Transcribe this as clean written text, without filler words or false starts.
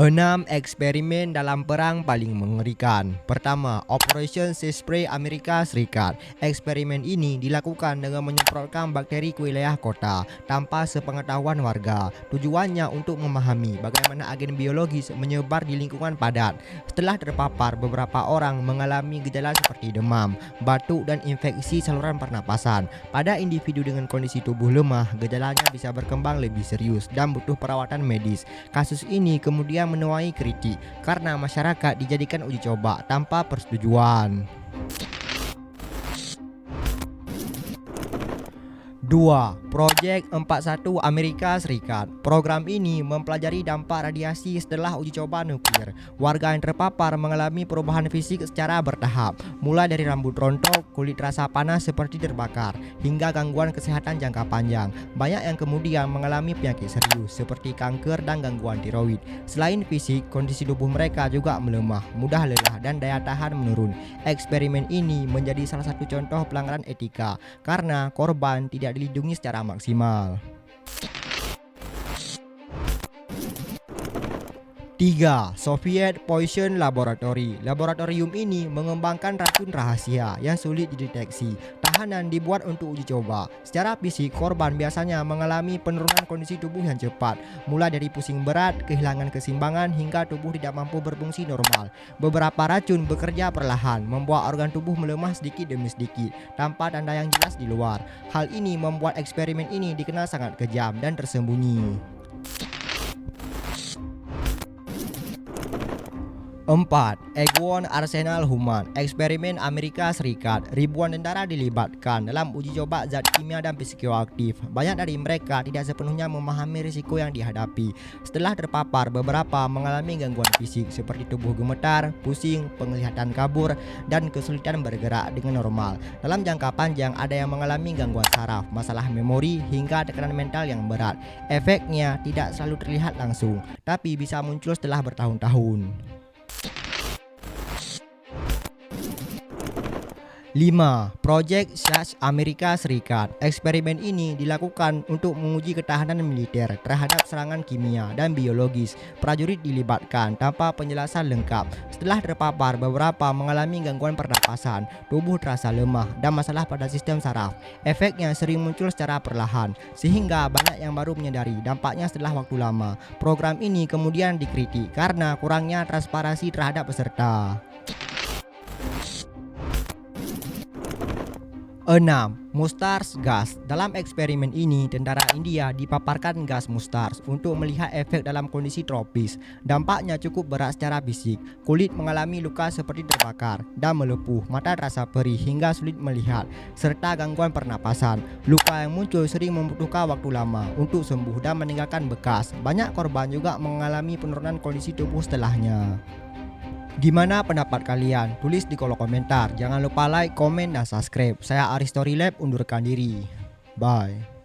6 eksperimen dalam perang paling mengerikan. Pertama, Operation Sea Spray Amerika Serikat. Eksperimen ini dilakukan dengan menyemprotkan bakteri ke wilayah kota tanpa sepengetahuan warga. Tujuannya untuk memahami bagaimana agen biologis menyebar di lingkungan padat. Setelah terpapar, beberapa orang mengalami gejala seperti demam, batuk, dan infeksi saluran pernapasan. Pada individu dengan kondisi tubuh lemah, gejalanya bisa berkembang lebih serius dan butuh perawatan medis. Kasus ini kemudian menuai kritik karena masyarakat dijadikan uji coba tanpa persetujuan. 2. Projek 41 Amerika Serikat. Program ini mempelajari dampak radiasi setelah uji coba nuklir. Warga yang terpapar mengalami perubahan fisik secara bertahap, mulai dari rambut rontok, kulit terasa panas seperti terbakar, hingga gangguan kesehatan jangka panjang. Banyak yang kemudian mengalami penyakit serius seperti kanker dan gangguan tiroid. Selain fisik, kondisi tubuh mereka juga melemah, mudah lelah, dan daya tahan menurun. Eksperimen ini menjadi salah satu contoh pelanggaran etika karena korban tidak dilindungi secara maksimal. 3. Soviet Poison Laboratory. Laboratorium ini mengembangkan racun rahasia yang sulit dideteksi. Tahanan dibuat untuk uji coba. Secara fisik, korban biasanya mengalami penurunan kondisi tubuh yang cepat, mulai dari pusing berat, kehilangan keseimbangan, hingga tubuh tidak mampu berfungsi normal. Beberapa racun bekerja perlahan, membuat organ tubuh melemah sedikit demi sedikit, tanpa tanda yang jelas di luar. Hal ini membuat eksperimen ini dikenal sangat kejam dan tersembunyi. 4. Eggwon Arsenal Human. Eksperimen Amerika Serikat. Ribuan tentara dilibatkan dalam uji coba zat kimia dan psikoaktif. Banyak dari mereka tidak sepenuhnya memahami risiko yang dihadapi. Setelah terpapar, beberapa mengalami gangguan fisik seperti tubuh gemetar, pusing, penglihatan kabur, dan kesulitan bergerak dengan normal. Dalam jangka panjang, ada yang mengalami gangguan saraf, masalah memori, hingga tekanan mental yang berat. Efeknya tidak selalu terlihat langsung, tapi bisa muncul setelah bertahun-tahun. 5. Projek SHASH Amerika Serikat. Eksperimen ini dilakukan untuk menguji ketahanan militer terhadap serangan kimia dan biologis. Prajurit dilibatkan tanpa penjelasan lengkap. Setelah terpapar, beberapa mengalami gangguan pernapasan, tubuh terasa lemah, dan masalah pada sistem saraf. Efeknya sering muncul secara perlahan, sehingga banyak yang baru menyadari dampaknya setelah waktu lama. Program ini kemudian dikritik karena kurangnya transparansi terhadap peserta. 6. Mustard gas. Dalam eksperimen ini, tentara India dipaparkan gas mustard untuk melihat efek dalam kondisi tropis. Dampaknya cukup berat secara fisik. Kulit mengalami luka seperti terbakar dan melepuh, mata terasa perih hingga sulit melihat, serta gangguan pernapasan. Luka yang muncul sering membutuhkan waktu lama untuk sembuh dan meninggalkan bekas. Banyak korban juga mengalami penurunan kondisi tubuh setelahnya. Gimana pendapat kalian? Tulis di kolom komentar. Jangan lupa like, komen, dan subscribe. Saya Aristori Lab unturkan diri. Bye.